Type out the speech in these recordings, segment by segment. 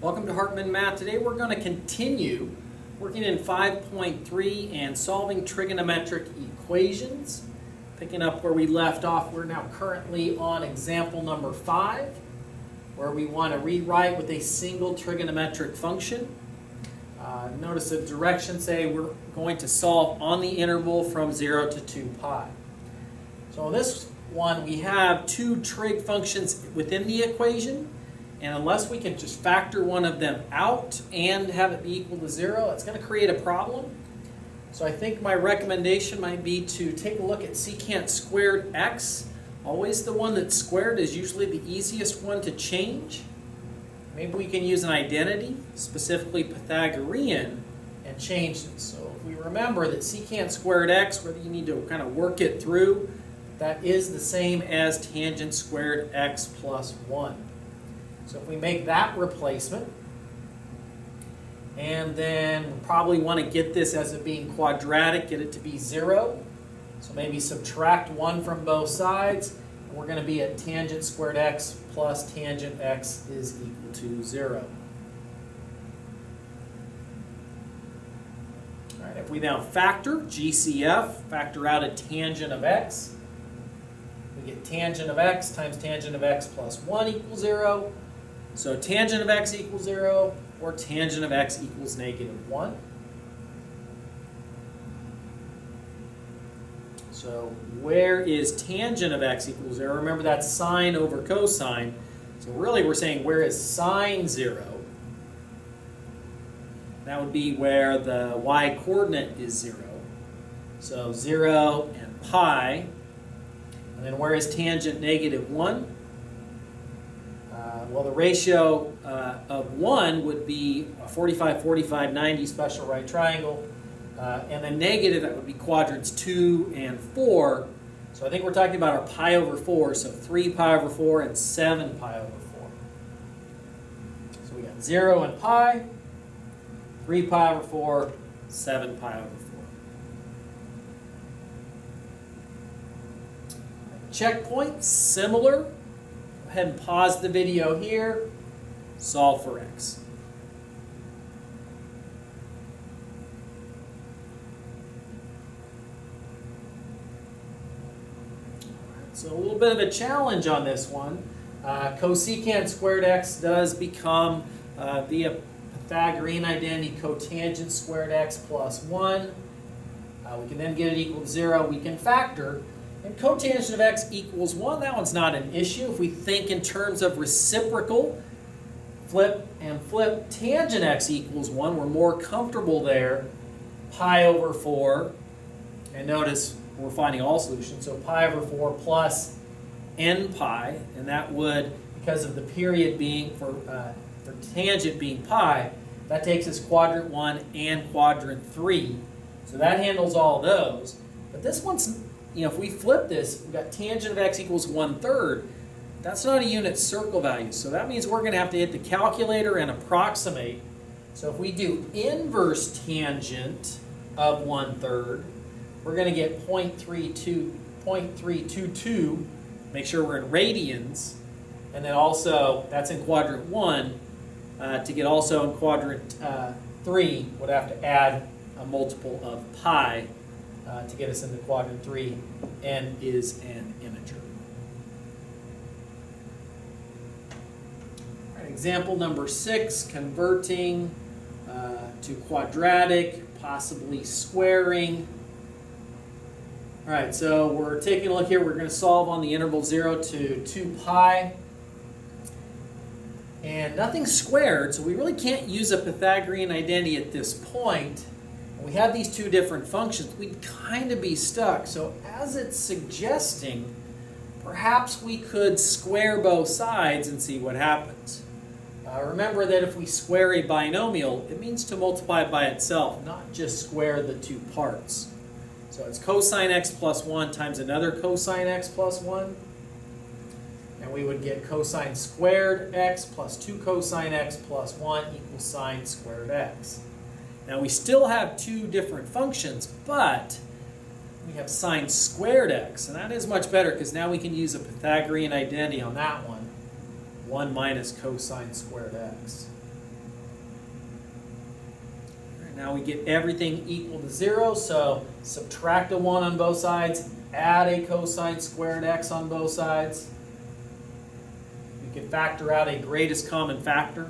Welcome to Hartman Math. Today we're going to continue working in 5.3 and solving trigonometric equations. Picking up where we left off, we're now currently on example number 5, where we want to rewrite with a single trigonometric function. Notice the directions say we're going to solve on the interval from 0 to 2 pi. So in this one, we have two trig functions within the equation. And unless we can just factor one of them out and have it be equal to 0, it's going to create a problem. So I think my recommendation might be to take a look at secant squared x. Always the one that's squared is usually the easiest one to change. Maybe we can use an identity, specifically Pythagorean, and change it. So if we remember that secant squared x, whether you need to kind of work it through, that is the same as tangent squared x plus 1. So if we make that replacement, and then we probably want to get this as it being quadratic, get it to be 0. So maybe subtract 1 from both sides, and we're going to be at tangent squared x plus tangent x is equal to 0. All right, if we now factor GCF, factor out a tangent of x, we get tangent of x times tangent of x plus 1 equals 0. So tangent of x equals 0, or tangent of x equals negative 1. So where is tangent of x equals 0? Remember, that's sine over cosine. So really we're saying, where is sine 0? That would be where the y-coordinate is 0. So 0 and pi. And then where is tangent negative 1? Well, the ratio of 1 would be a 45, 45, 90 special right triangle. And then negative, that would be quadrants 2 and 4. So I think we're talking about our pi over 4. So 3 pi over 4 and 7 pi over 4. So we got 0 and pi, 3 pi over 4, 7 pi over 4. Checkpoint, similar. Go ahead and pause the video here. Solve for x. So a little bit of a challenge on this one. Cosecant squared x does become, via Pythagorean identity, cotangent squared x plus 1. We can then get it equal to 0. We can factor. And cotangent of x equals 1, that one's not an issue. If we think in terms of reciprocal, flip and flip, tangent x equals 1, we're more comfortable there. Pi over 4, and notice we're finding all solutions, so pi over 4 plus n pi, and that would, because of the period being, for tangent being pi, that takes us quadrant 1 and quadrant 3. So that handles all those. But this one's, if we flip this, we've got tangent of x equals 1/3. That's not a unit circle value. So that means we're going to have to hit the calculator and approximate. So if we do inverse tangent of 1/3, we're going to get 0.322. Make sure we're in radians. And then also, that's in quadrant 1. To get also in quadrant 3, would have to add a multiple of pi. To get us into quadrant 3, n is an integer. All right, example number 6, converting to quadratic, possibly squaring. All right, so we're taking a look here. We're going to solve on the interval 0 to 2 pi. And nothing's squared, so we really can't use a Pythagorean identity at this point. We have these two different functions, we'd kind of be stuck. So as it's suggesting, perhaps we could square both sides and see what happens. Remember that if we square a binomial, it means to multiply it by itself, not just square the two parts. So it's cosine x plus 1 times another cosine x plus 1. And we would get cosine squared x plus 2 cosine x plus 1 equals sine squared x. Now we still have two different functions, but we have sine squared x, and that is much better because now we can use a Pythagorean identity on that one. 1 minus cosine squared x. Now we get everything equal to 0, so subtract a 1 on both sides, add a cosine squared x on both sides. We can factor out a greatest common factor.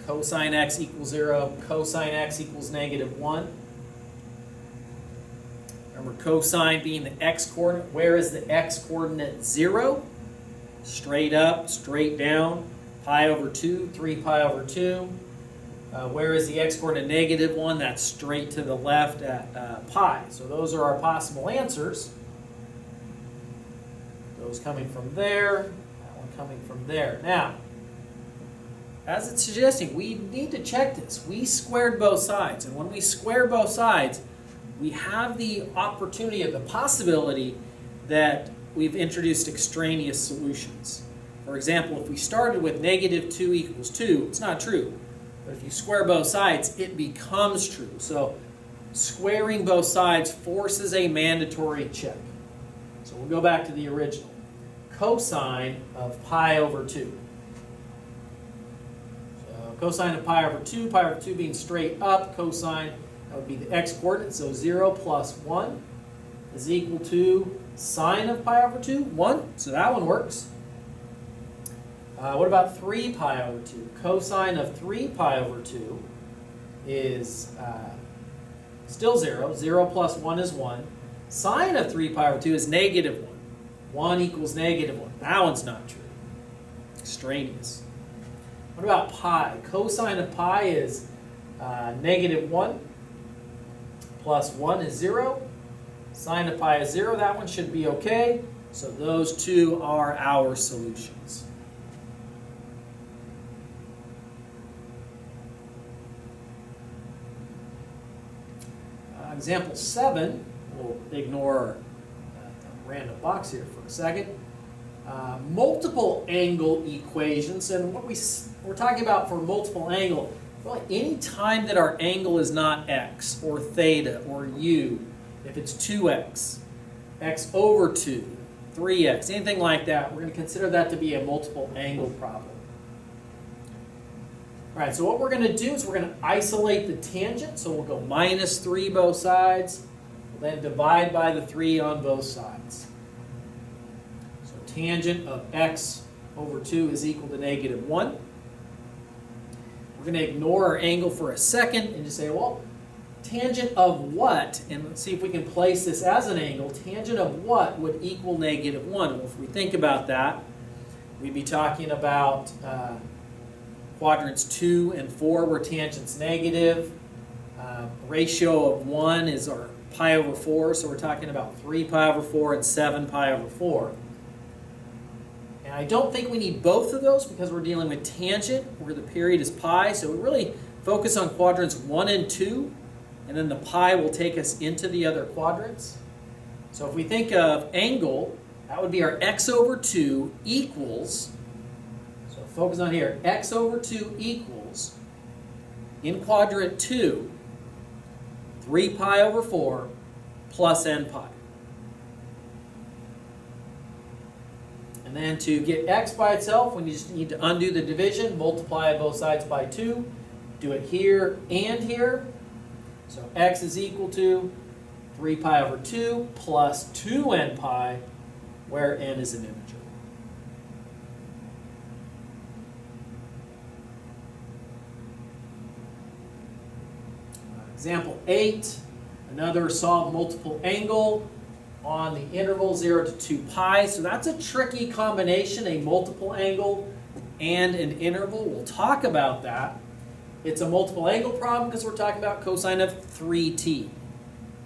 Cosine x equals 0, cosine x equals -1. Remember, cosine being the x-coordinate. Where is the x-coordinate? 0. Straight up, straight down. Pi over 2, 3 pi over 2. Where is the x-coordinate? -1. That's straight to the left at pi. So those are our possible answers. Those coming from there, that one coming from there. Now, as it's suggesting, we need to check this. We squared both sides, and when we square both sides, we have the opportunity of the possibility that we've introduced extraneous solutions. For example, if we started with -2 equals 2, it's not true. But if you square both sides, it becomes true. So squaring both sides forces a mandatory check. So we'll go back to the original. Cosine of pi over 2. So cosine of pi over 2 being straight up, cosine, that would be the x-coordinate, so 0 plus 1 is equal to sine of pi over 2, 1, so that one works. What about 3 pi over 2? Cosine of 3 pi over 2 is still 0. 0 plus 1 is 1. Sine of 3 pi over 2 is -1. 1 equals -1. That one's not true. Extraneous. What about pi? Cosine of pi is -1 plus 1 is 0. Sine of pi is 0. That one should be okay. So those two are our solutions. Example 7, we'll ignore a random box here for a second. Multiple angle equations, and what we're talking about for multiple angle, well, any time that our angle is not x or theta or u, if it's 2x, x over 2, 3x, anything like that, we're going to consider that to be a multiple angle problem. All right, so what we're going to do is we're going to isolate the tangent. So we'll go -3 both sides. We'll then divide by the 3 on both sides. So tangent of x over 2 is equal to -1. We're going to ignore our angle for a second and just say, well, tangent of what? And let's see if we can place this as an angle. Tangent of what would equal -1? Well, if we think about that, we'd be talking about quadrants 2 and 4 where tangent's negative. Ratio of 1 is our pi over 4, so we're talking about 3 pi over 4 and 7 pi over 4. And I don't think we need both of those because we're dealing with tangent where the period is pi, so we really focus on quadrants 1 and 2, and then the pi will take us into the other quadrants. So if we think of angle, that would be our x over 2 equals, so focus on here, x over 2 equals, in quadrant 2, 3 pi over 4 plus n pi. And then to get x by itself, we just need to undo the division, multiply both sides by 2, do it here and here. So x is equal to 3 pi over 2 plus 2n pi, where n is an integer. Example 8, another solve multiple angle on the interval 0 to 2 pi. So that's a tricky combination, a multiple angle and an interval. We'll talk about that. It's a multiple angle problem because we're talking about cosine of 3t.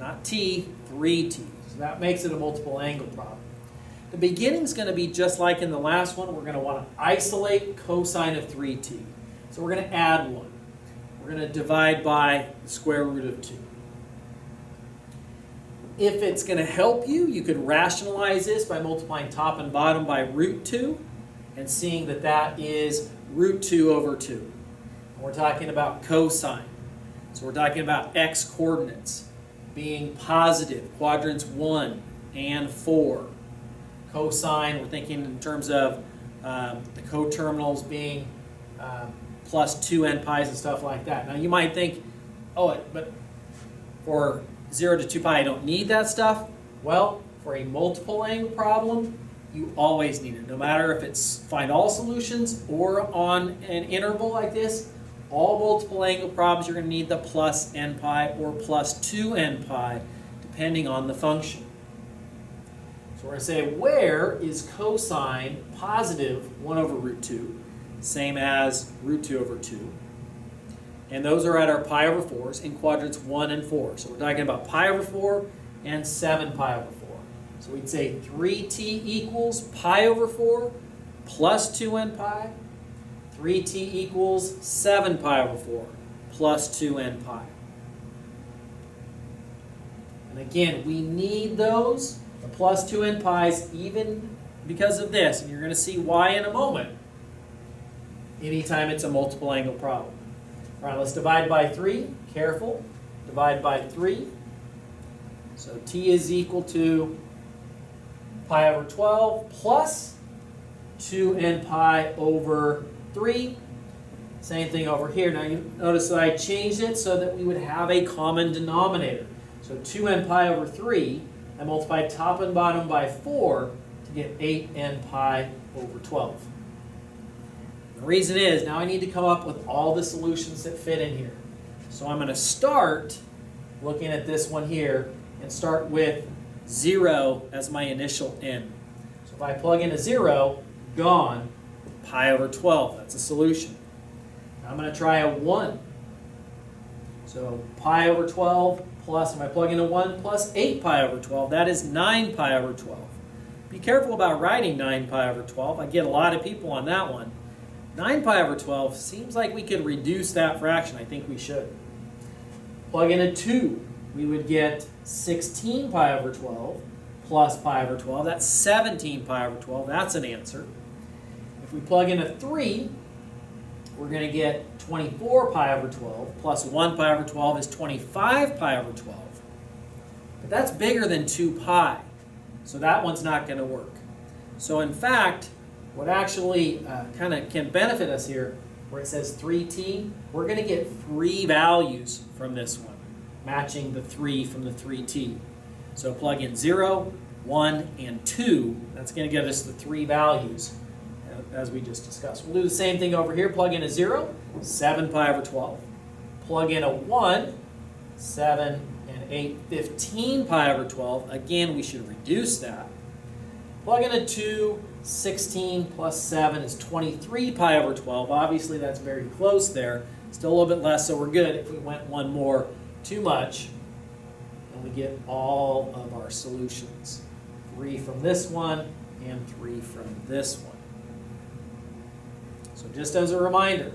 Not t, 3t. So that makes it a multiple angle problem. The beginning's going to be just like in the last one. We're going to want to isolate cosine of 3t. So we're going to add 1. We're going to divide by the square root of 2. If it's going to help you, you could rationalize this by multiplying top and bottom by root 2 and seeing that that is root 2 over 2. And we're talking about cosine. So we're talking about x coordinates being positive, quadrants 1 and 4. Cosine, we're thinking in terms of the coterminals being plus 2n pi's and stuff like that. Now you might think, oh, but for 0 to 2 pi I don't need that stuff. Well, for a multiple angle problem, you always need it. No matter if it's find all solutions or on an interval like this, all multiple angle problems you're going to need the plus n pi or plus 2n pi depending on the function. So we're going to say, where is cosine positive 1 over root 2, same as root 2 over 2. And those are at our pi over 4s in quadrants 1 and 4. So we're talking about pi over 4 and 7 pi over 4. So we'd say 3t equals pi over 4 plus 2n pi. 3t equals 7 pi over 4 plus 2n pi. And again, we need those, the plus 2n pi's, even because of this. And you're going to see why in a moment, anytime it's a multiple angle problem. All right, let's divide by 3. Careful. Divide by 3. So t is equal to pi over 12 plus 2n pi over 3. Same thing over here. Now you notice that I changed it so that we would have a common denominator. So 2n pi over 3, I multiplied top and bottom by 4 to get 8n pi over 12. The reason is, now I need to come up with all the solutions that fit in here. So I'm going to start looking at this one here and start with 0 as my initial n. So if I plug in a 0, gone, pi over 12, that's a solution. Now I'm going to try a 1. So pi over 12 plus, if I plug in a 1, plus 8 pi over 12, that is 9 pi over 12. Be careful about writing 9 pi over 12. I get a lot of people on that one. 9 pi over 12 seems like we could reduce that fraction. I think we should. Plug in a 2. We would get 16 pi over 12 plus pi over 12. That's 17 pi over 12. That's an answer. If we plug in a 3, we're going to get 24 pi over 12 plus 1 pi over 12 is 25 pi over 12. But that's bigger than 2 pi, so that one's not going to work. So in fact, what actually kind of can benefit us here, where it says 3t, we're going to get 3 values from this one, matching the 3 from the 3t. So plug in 0, 1, and 2. That's going to get us the 3 values, as we just discussed. We'll do the same thing over here. Plug in a 0, 7 pi over 12. Plug in a 1, 7 and 8, 15 pi over 12. Again, we should reduce that. Plug in a 2, 16 plus 7 is 23 pi over 12. Obviously, that's very close there. Still a little bit less, so we're good. If we went one more, too much, and we get all of our solutions. 3 from this one and 3 from this one. So just as a reminder,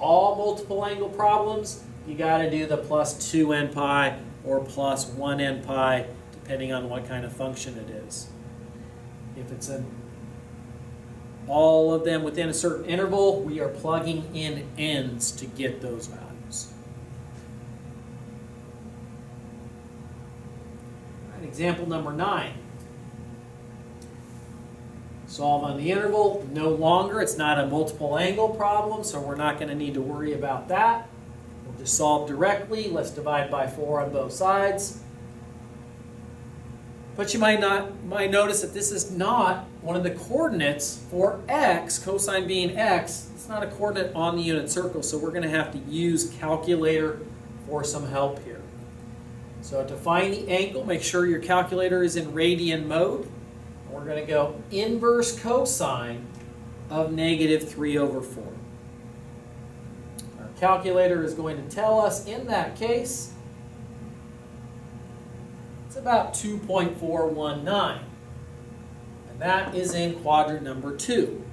all multiple angle problems, you got to do the plus 2n pi or plus 1n pi, depending on what kind of function it is. If it's all of them within a certain interval, we are plugging in n's to get those values. All right, example number 9. Solve on the interval. No longer, it's not a multiple angle problem, so we're not going to need to worry about that. We'll just solve directly. Let's divide by 4 on both sides. But you might notice that this is not one of the coordinates for x, cosine being x. It's not a coordinate on the unit circle, so we're going to have to use calculator for some help here. So to find the angle, make sure your calculator is in radian mode. We're going to go inverse cosine of negative 3 over 4. Our calculator is going to tell us in that case it's about 2.419. And that is in quadrant number 2.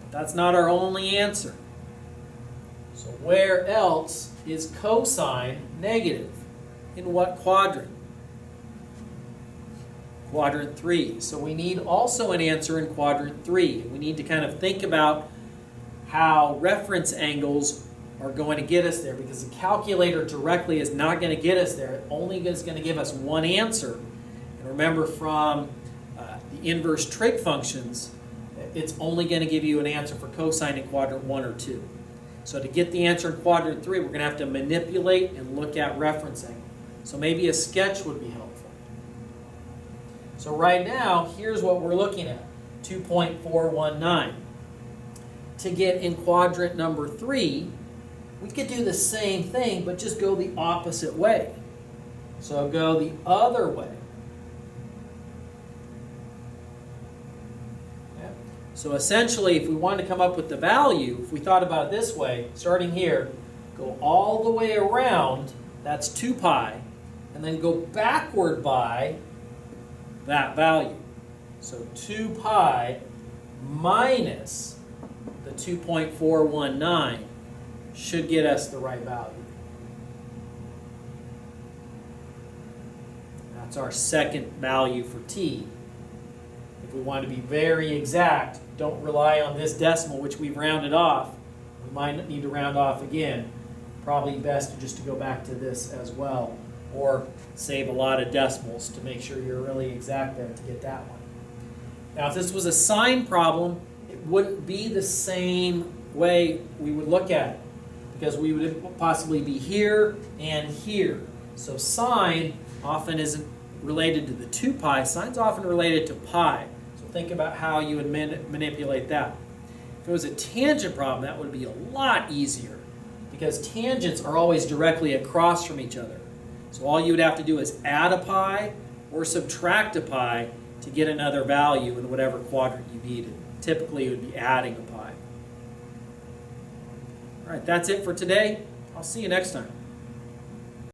But that's not our only answer. So where else is cosine negative? In what quadrant? Quadrant 3. So we need also an answer in quadrant 3. We need to kind of think about how reference angles are going to get us there, because the calculator directly is not going to get us there. It only is going to give us one answer. And remember from the inverse trig functions, it's only going to give you an answer for cosine in quadrant 1 or 2. So to get the answer in quadrant 3, we're going to have to manipulate and look at referencing. So maybe a sketch would be helpful. So right now, here's what we're looking at, 2.419. To get in quadrant number 3, we could do the same thing, but just go the opposite way. So go the other way. Okay. So essentially, if we wanted to come up with the value, if we thought about it this way, starting here, go all the way around, that's 2 pi, and then go backward by that value. So 2 pi minus the 2.419 should get us the right value. That's our second value for t. If we want to be very exact, don't rely on this decimal, which we've rounded off. We might need to round off again. Probably best just to go back to this as well, or save a lot of decimals to make sure you're really exact there to get that one. Now, if this was a sign problem, it wouldn't be the same way we would look at it, because we would possibly be here and here. So sine often isn't related to the 2 pi. Sine's often related to pi. So think about how you would manipulate that. If it was a tangent problem, that would be a lot easier, because tangents are always directly across from each other. So all you would have to do is add a pi or subtract a pi to get another value in whatever quadrant you needed. Typically, you would be adding a pi. All right, that's it for today. I'll see you next time.